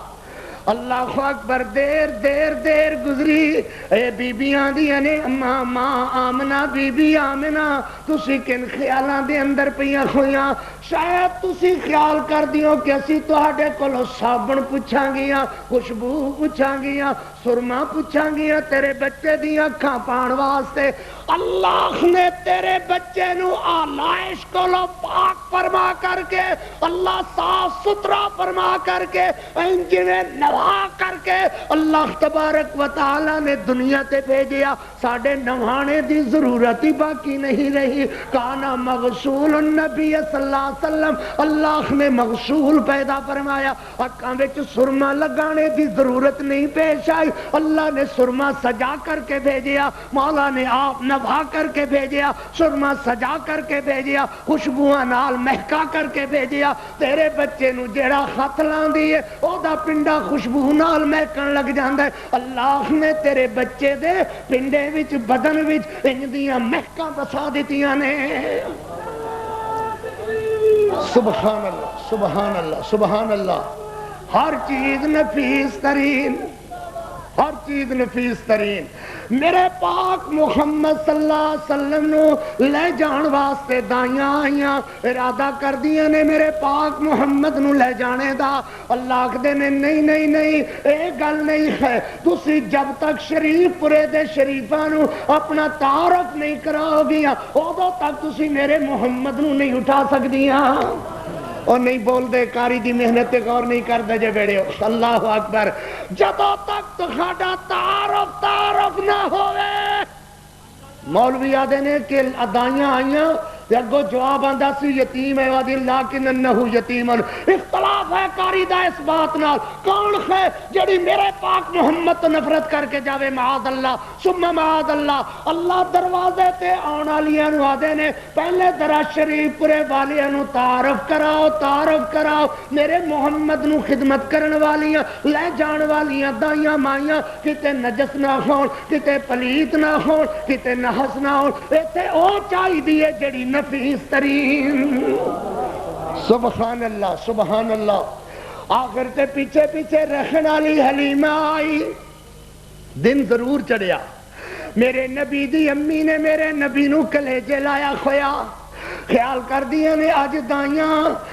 اللہ اکبر. دیر دیر دیر گزری. اے بیبیاں دیاں نے ماں آمنہ بی بی آمنہ تسی کن خیالاں دے اندر پیاں ہویاں. شاید تسی خیال کر دیو کہ اسی تہاڈے کولو صابن پوچھاں گیاں خوشبو پوچھاں گیاں سرما پوچھاں گیاں تیرے بچے دیاں اکھاں پان واسطے. اللہ نے تیرے بچے نو آلائش کولو پاک فرما کر کے اللہ صاف ستھرا فرما کر کے انجویں نوا کر کے اللہ تبارک و تعالی نے دنیا تے بھیجیا. ساڈے نوانے دی ضرورت ہی باقی نہیں رہی. کانا مغسول النبی صلی اللہ علیہ وسلم. اللہ نے مغسول پیدا فرمایا. اکھاں وچ سرما لگانے دی ضرورت نہیں پیش آئی. اللہ نے سرما سجا کر کے بھیجیا. مولا نے آپ نبھا کر کے بھیجیا. سرما سجا کر کے بھیجیا. خوشبوئاں نال مہکا کر کے بھیجیا. تیرے بچے نو جیڑا خط لاندی ہے او دا پنڈا خوشبو نال مہکن لگ جاندا ہے. اللہ نے تیرے بچے دے پنڈے وچ بدن وچ انج دیاں مہکاں بسا دتیاں نے. سبحان اللہ سبحان اللہ سبحان اللہ. ہر چیز نفیس ترین. ہر چیز نفیس ترین. میرے پاک محمد صلی اللہ علیہ وسلم نو لے جان واسطے دائیاں آئیاں. ارادہ کر دیا نے میرے پاک محمد نو لے جانے دا. اللہ کہتے نے نہیں نہیں نہیں اے گل نہیں ہے. تسی جب تک شریف پورے دے شریفاں نو اپنا تعارف نہیں کراؤ گیا ادو تک تسی میرے محمد نو نہیں اٹھا سکدیاں. اور نہیں بول دے کاری دی محنت تے غور نہیں کر دے جے بیڑے. اللہ اکبر. جدوں تک تہاڈا تعارف نہ ہوئے. مولوی آدھے نے کہ ادائیاں آئیاں تے اگوں جواب آندا سی یتیم ہے وادی لیکن انہو یتیمن. اختلاف ہے قاری دا اس بات نال. کون ہے جڑی میرے پاک محمد تو نفرت کر کے جاوے؟ معاذ اللہ ثم معاذ اللہ. اللہ دروازے تے آن والیاں نو آدھے نے پہلے ذرا شریف پورے والیاں نو تعارف کراؤ تعارف کراؤ. میرے محمد نو خدمت کرن والیاں لے جان والیاں دائیاں مائیاں کتے نجس نہ ہون کتے پلیت نہ ہون کتے نحس نہ ہون. ایتھے او چاہیے جڑی نفیس ترین. سبحان اللہ سبحان اللہ. آخر تے پیچھے پیچھے رکھن والی حلیمہ آئی. دن ضرور چڑھیا. میرے نبی دی امی نے میرے نبی نو کلیجے لایا کھویا. خیال کر دیا نے اج دائیاں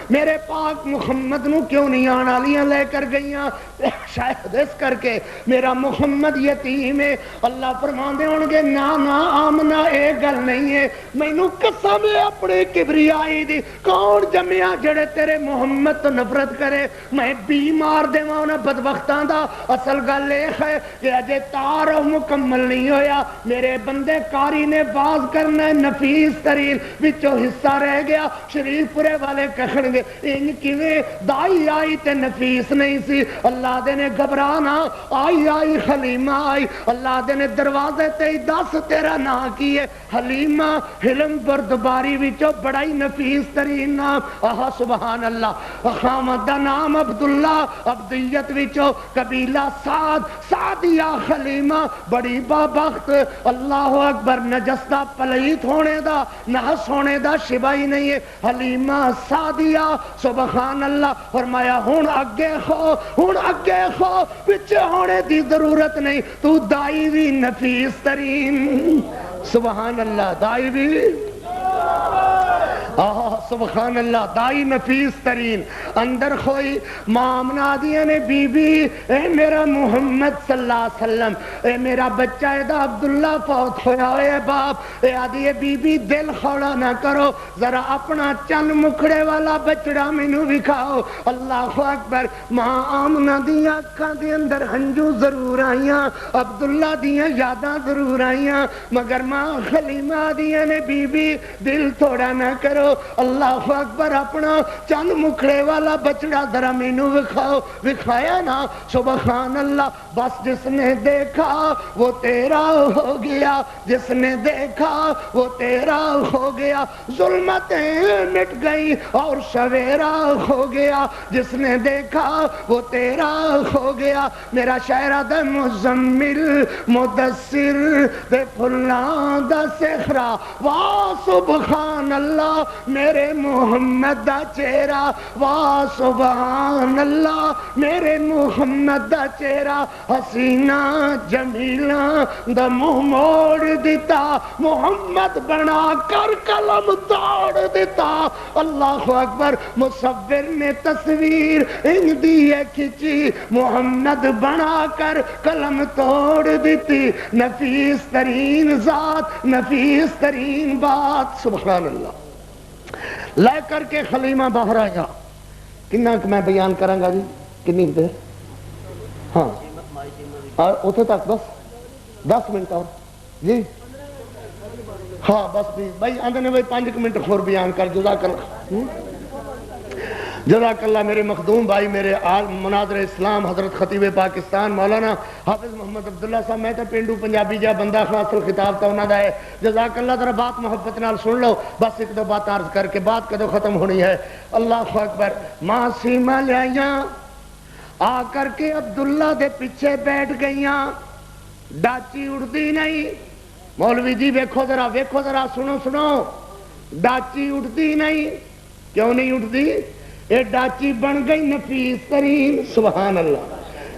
میرے پاک محمد نو کیوں نہیں آن والیاں لے کر گئیاں. شاید اس کر کے میرا محمد یتیم ہے. اللہ فرماندے ہون گے نا نا آمنا اے گل نہیں ہے, مینوں قسم ہے اپنے کبریائی دی, کون جمیا جڑے تیرے محمد تو نفرت کرے. میں بیمار دیواں انہاں بدبختاں دا. اصل گل اے ہے کہ اجے تعارف مکمل نہیں ہویا. میرے بندے کاری نے باز کرنا ہے نفیس ترین وچوں حصہ رہ گیا. شریف پورے والے کہن گے ان کیویں دائی آئی تے نفیس نہیں سی. اللہ دے نے گھبرانا, آئی آئی حلیمہ آئی. اللہ دے نے دروازے تے دس تیرا نام کی ہے حلیمہ. حلم بردباری وچوں بڑا ہی نفیس ترین نام. آہا سبحان اللہ. خامد دا نام عبداللہ, عبدیت وچوں قبیلہ سعد, سعدیہ حلیمہ بڑی بابخت. اللہ اکبر. نجس دا پلیت ہونے دا نحس ہونے دا شبہ ہی نہیں ہے. حلیمہ سعدیہ سبحان اللہ. فرمایا ہن اگے ہو, ہن اگے ہو, پیچھے ہونے دی ضرورت نہیں. تو دائی بھی نفیس ترین. سبحان اللہ. دائی بھی سبحان اللہ. دائی نفیس ترین. اندر کوئی مامنا دیا نے بی بی اے میرا محمد صلی اللہ علیہ وسلم, اے میرا بچہ ادا عبداللہ فوت ہویا. اے باپ اے آدھی بی بی دل خوڑا نہ کرو, ذرا اپنا چند مکھڑے والا بچڑا مینوں وکھاؤ. اللہ اکبر. ماں آمنہ دیا اکھاں دے اندر ہنجو ضرور آئیاں, عبداللہ دیا یاداں ضرور آئیاں, مگر ماں حلیمہ دیا نے بی بی دل تھوڑا نہ کرو. اللہ اکبر. اپنا چند مکھڑے والا بچڑا ذرا مینوں وکھاؤ. وکھایا نا سبحان اللہ. بس جس نے دیکھا وہ تیرا ہو گیا, جس نے دیکھا وہ تیرا ہو گیا. ظلمتیں مٹ گئی اور سویرا ہو گیا, جس نے دیکھا وہ تیرا ہو گیا. میرا شاعرہ دا مزمل مدثر دے پھلاں دا سخرا, واہ سبحان اللہ میرے محمد دا چہرہ, واہ سبحان اللہ میرے محمد دا چہرہ. حسینہ جمیلہ دا منہ موڑ دیتا, محمد بنا کر قلم توڑ دیتا. اللہ اکبر. مصور نے تصویر ان دی کھچی, محمد بنا کر قلم توڑ دیتی. نفیس ترین ذات, نفیس ترین بات. سبحان اللہ. لے کر کے خلیمہ باہر آیا. کنا میں بیان کروں گا جی, کنی دیر؟ ہاں اور اتنے تک بس 10 منٹ اور جی. ہاں بس بھی بھائی آدھے نے بھائی 5 منٹ خور بیان کر. جزاک اللہ, جزاک اللہ. میرے مخدوم بھائی, میرے مناظر اسلام حضرت خطیب پاکستان مولانا حافظ محمد عبداللہ صاحب. میں تو پینڈو پنجابی جا بندہ خاص خطاب تو انہوں دا ہے. جزاک اللہ. ذرا بات محبت نال سن لو. بس ایک دو بات عرض کر کے بات کدو ختم ہونی ہے. اللہ اکبر. ماں سیما لیاں آ کر کے عبداللہ دے پیچھے بیٹھ گئیاں. ڈاچی اڑتی نہیں. مولوی جی ویکھو ذرا سنو سنو. ڈاچی اڑتی نہیں. کیوں نہیں اٹھتی؟ یہ ڈاچی بن گئی نفیس ترین. سبحان اللہ.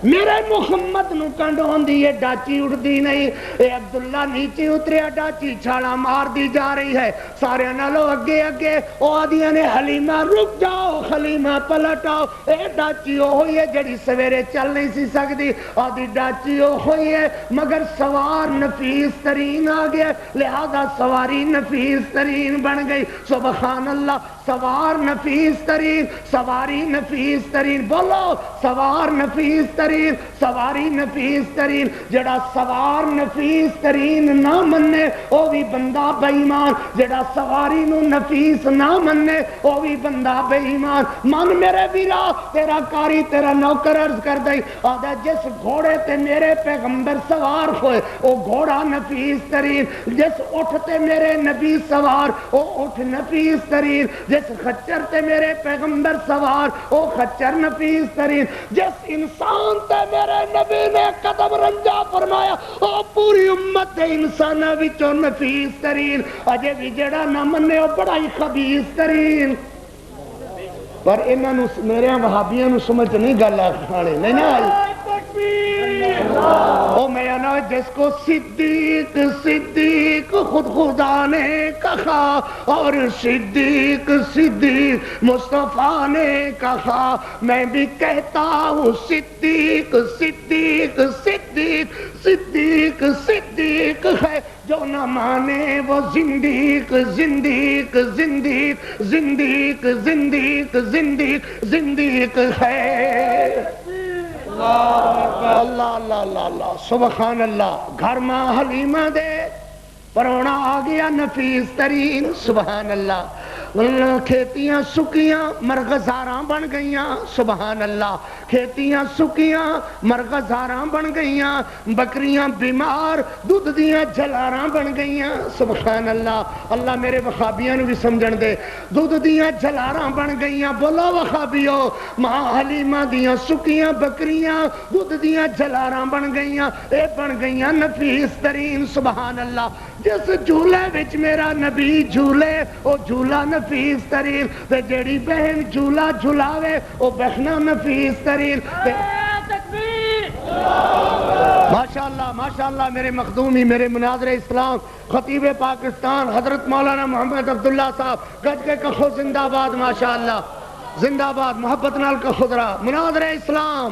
میرے محمد نو کنڈ ہوندی ہے, ڈاچی اڑتی نہیں. اے عبداللہ نیچے اتریا, ڈاچی چھاڑا مار دی جا رہی ہے. سارے نالو اگے اگے او آدیاں نے حلیمہ رک جاؤ, حلیمہ پلٹ آؤ. اے ڈاچی او ہوئی ہے جڑی سویرے چل نہیں سی سکتی. آدھی ڈاچی او ہوئی ہے مگر سوار نفیس ترین آ گیا, لہذا سواری نفیس ترین بن گئی. سبحان اللہ. سوار نفیس ترین, سواری نفیس ترین. بولو سوار نفیس ترین, سواری نفیس ترین. جڑا سوار نفیس ترین نہ مننے او بھی بندہ بے ایمان, جڑا سواری نو نفیس نہ مننے او بھی بندہ بے ایمان. من میرے ویرا, تیرا کاری تیرا نوکر عرض کر دئی آدھا جس گھوڑے تے میرے پیغمبر سوار ہوئے او گھوڑا نفیس ترین, جس اٹھ تے میرے نبی سوار او اٹھ نفیس ترین, جس خچر تے میرے پیغمبر سوار او خچر نفیس ترین, جس انسان تے میرے نبی نے قدم رنجا فرمایا او پوری امت انسانہ وچوں نفیس ترین. اجے بھی جڑا نہ منے او بڑا ہی خبیث ترین. پر انہاں نو میرے وہابیاں نو سمجھ نہیں گل آکھانے نہیں نہ آئی. او میاں جس کو صدیق صدیق خود خدا نے کہا اور صدیق صدیق مصطفیٰ نے کہا، میں بھی کہتا ہوں صدیق صدیق صدیق صدیق صدیق ہے، جو نہ مانے وہ زندیق زندیق زندیق زندیق زندیق زندیق زندیق ہے۔ اللہ اللہ اللہ اللہ سبحان اللہ۔ گھر ماں حلیمہ دے پرونا آ گیا نفیس ترین، سبحان اللہ۔ کھیتیاں سکیاں مرغزاراں بن گئیاں، سبحان اللہ۔ کھیتیاں سکیاں مرغزاراں بن گئیاں، بکریاں بیمار دودھ دیاں جلاراں بن گئیاں، سبحان اللہ۔ اللہ میرے وخابیاں نو بھی سمجھن دے، دودھ دیاں جلاراں بن گئیاں، بولو وخابیو، ماں حلیمہ دیاں سکیاں بکریاں دودھ دیاں جلاراں بن گئیاں، اے بن گئیاں نفیس ترین، سبحان اللہ۔ جس جھولے وچ میرا نبی جھولے او جھولا نفیس ترین، تے جیڑی بہن جھولا جھلاوے او بہنا نفیس ترین۔ ماشاءاللہ ماشاءاللہ میرے مخدومی، میرے مناظر اسلام خطیب پاکستان حضرت مولانا محمد عبداللہ صاحب گج کے کخو زندہ باد، ماشاءاللہ زندہ باد، محبت نال کا خضرا مناظر اسلام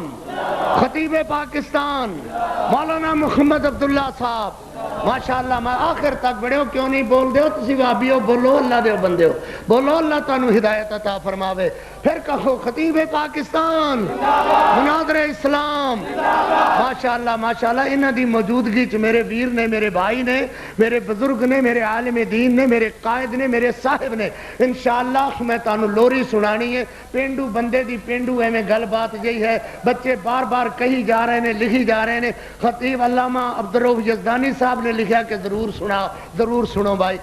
خطیب پاکستان مولانا محمد عبداللہ صاحب، ماشاءاللہ۔ میں آخر تک بڑے ہو کیوں نہیں بول دیو، تسی وابیو بولو اللہ دیو بندے ہو، بولو اللہ تانو ہدایت عطا فرماوے۔ پھر کہو خطیب پاکستان مناظر اسلام، ماشاءاللہ ماشاءاللہ۔ انہاں دی موجودگی چ میرے ویر نے، میرے بھائی نے، میرے بزرگ نے، میرے عالم دین نے، میرے قائد نے، میرے صاحب نے، انشاءاللہ میں تانو لوری سنانی ہے۔ پینڈو بندے دی پینڈو ہے میں گل بات یہی ہے، بچے بار بار کہی جا رہے ہیں، لکھی جا رہے ہیں۔ خطیب علامہ عبدالرؤف یزدانی صاحب نے لکھا کہ ضرور سنا، ضرور سنو بھائی۔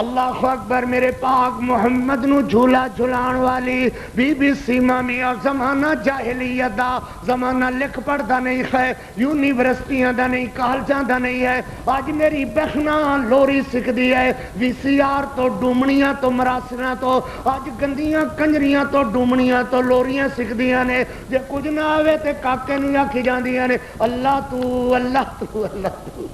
اللہ اکبر۔ میرے پاک محمد نو جھولا جھلان والی بی بی سیما میاں، زمانہ جاہلیت دا، زمانہ لکھ پڑھ دا نہیں ہے، یونیورسٹیاں دا نہیں، کالجاں دا نہیں ہے۔ آج میری بہنا لوری سکھ دی ہے، وی سی آر تو ڈومنیاں تو مراسناں تو، آج گندیاں کنجریاں تو ڈومنیاں تو لوریاں سکھ دیاں نے، جے کچھ نہ آوے تے کاکے نو آکھی جاندیاں نے اللہ تو اللہ تو اللہ تو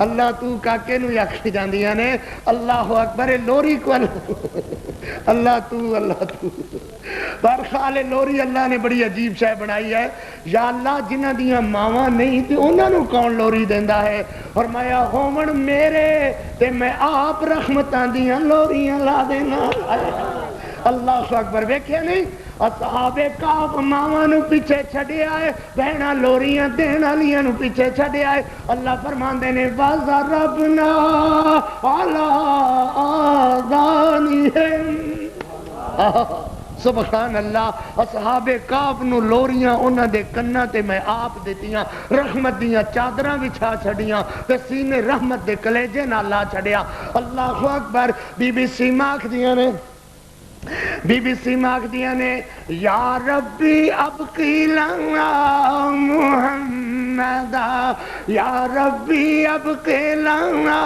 اللہ تو، کاکے نو آکھی جاندیاں نے اللہ اکبر۔ لوری کو اللہ تو اللہ تو، پر خال لوری اللہ نے بڑی عجیب شے بنائی ہے۔ یا اللہ جنہ دیاں ماواں نہیں تے انہاں نو کون لوری دیندا ہے؟ فرمایا ہومن میرے تے میں آپ رحمتاں دیاں لوریاں لا دینا۔ اللہ اکبر۔ ویکھیا نہیں اصحاب کہف ماواں نو پیچھے چھڈے آئے، بہنا لوریاں دین والیاں نو پیچھے چھڈے آئے۔ اللہ فرماندے نے وَضَرَبْنَا عَلَىٰ آذَانِهِمْ، سبحان اللہ۔ اصحاب کہف نو لوریاں انہاں دے کناں تے میں آپ دتیاں، رحمت دیاں چادراں وچھا چھڈیاں تے سینے رحمت دے کلیجے نال لا چھڈیا۔ اللہ اکبر۔ بی بی سیما آکھدیاں نے، بی بی سیما آکھدیاں نے یا ربی ابقی لنا محمدا، یا ربی ابقی لنا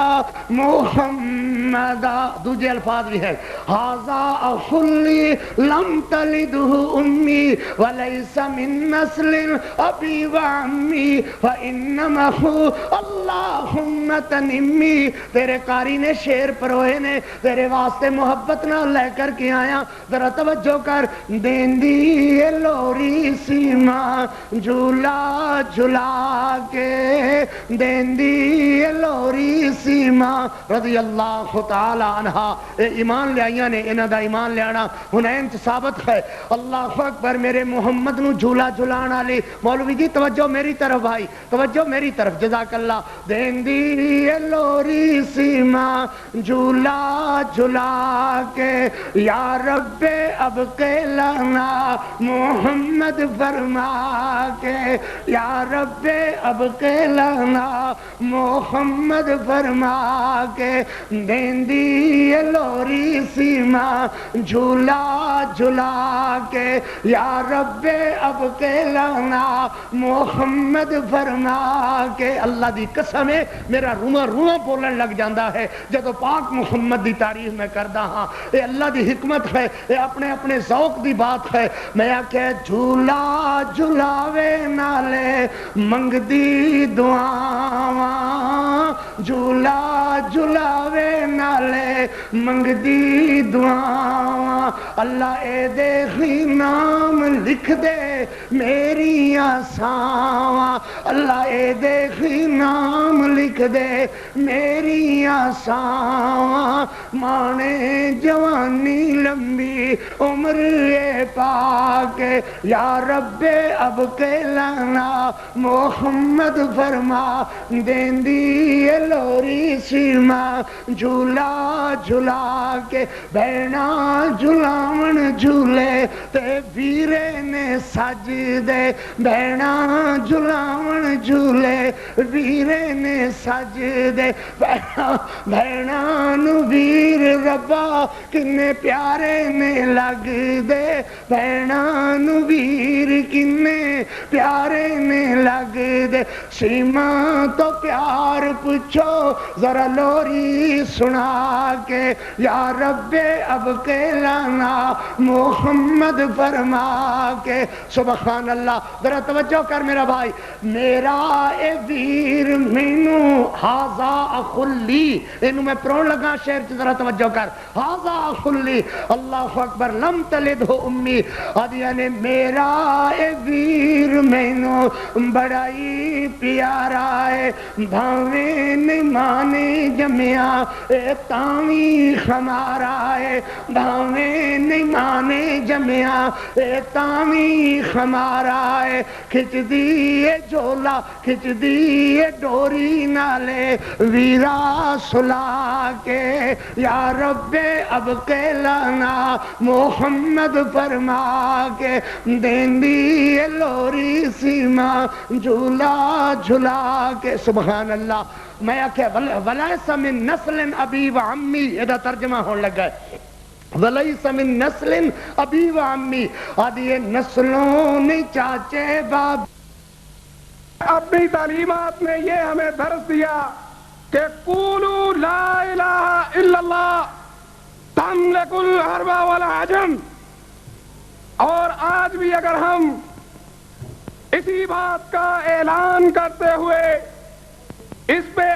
محمدا۔ دوجے الفاظ بھی ہیں، ھذا اخلی لم تلدہ امی ولیس من نسل ابی وعمی فانما ہو اللہم تنمی۔ تیرے قاری نے شعر پروئے نے تیرے واسطے محبت نہ لے کر کے آیا، ذرا توجہ کر۔ دیندی لوری سیما جھولا جھلا کے، دیندی لوری سیما رضی اللہ تعالی عنہ۔ ایمان لے آئیاں نے، انہاں دا ایمان لے آنا حنین چ ثابت ہے۔ اللہ اکبر۔ میرے محمد نو جھولا جھلان والی، مولوی جی توجہ میری طرف بھائی، توجہ میری طرف، جزاک اللہ۔ دیندی لوری سیما جھولا جھلا کے، یا رب اب کے لنا محمد فرما کے، یا رب اب کے لنا محمد فرما کے، دیندی لوری سیما جھولا جھلا کے، یا رب اب کے لنا محمد فرما کے۔ اللہ دی قسم ہے میرا روما روما بولن لگ جاندہ ہے جدو پاک محمد دی تعریف میں کردا ہاں اے اللہ دی حکمت ہے، اے اپنے اپنے ذوق دی بات ہے۔ میں آکھے جھولا جھلاوے نالے منگ دی دعاواں، جھولا جھلاوے نالے منگ دی دعاواں، اللہ اے دیکھی نام لکھ دے میری آساواں، اللہ اے دیکھی نام لکھ دے میری آساواں، مانے جوانی لمبی عمر اے پاک، یا رب اب کے لانا محمد فرما دیندی اے لوری سیما، جھولا جھلا کے بہنا جھلاون جھولے تے ویرے نے سج دے، بہنا جھلاون جھولے ویرے نے سج دے، بہنا نو ویر ربا کنے پیارے نے لگ دے، بہنا نو ویر کنے پیارے نے لگ دے، سیما تو پیار پوچھو ذرا لوری سنا کے، یا رب اب کے لانا محمد فرما کے، سبحان اللہ۔ ذرا توجہ کر میرا بھائی، میرا اے ویر مینو ہاذا اخلی، اینو میں پرون لگا شعر چ، ذرا توجہ کر، ہاذا اخلی اللہ اکبر لم تلد ہو امی، آدیا نے میرا اے ویر مینو بڑائی پیارا ہے، بھاویں نہیں مانے جمیا اے تاوی خمارا ہے، بھاویں نہیں مانے جمیا اے تاوی خمارا ہے، کھچ دیئے جھولا کھچ دیئے ڈوری نالے ویرا سلا کے، یا رب اب کے لانا محمد فرما کے، دیندی لوری سیما جھولا جھلا کے، سبحان اللہ۔ میں آکھے ولیس من نسل ابی و عمی، یہ ترجمہ ہون لگا ہے، ولیس من نسل ابی و عمی، آدھی نسلوں نے چاچے باب۔ اپنی تعلیمات میں یہ ہمیں درس دیا کہ قولوا لا الہ الا اللہ تملک الحرب والعجم، اور آج بھی اگر ہم اسی بات کا اعلان کرتے ہوئے اس پہ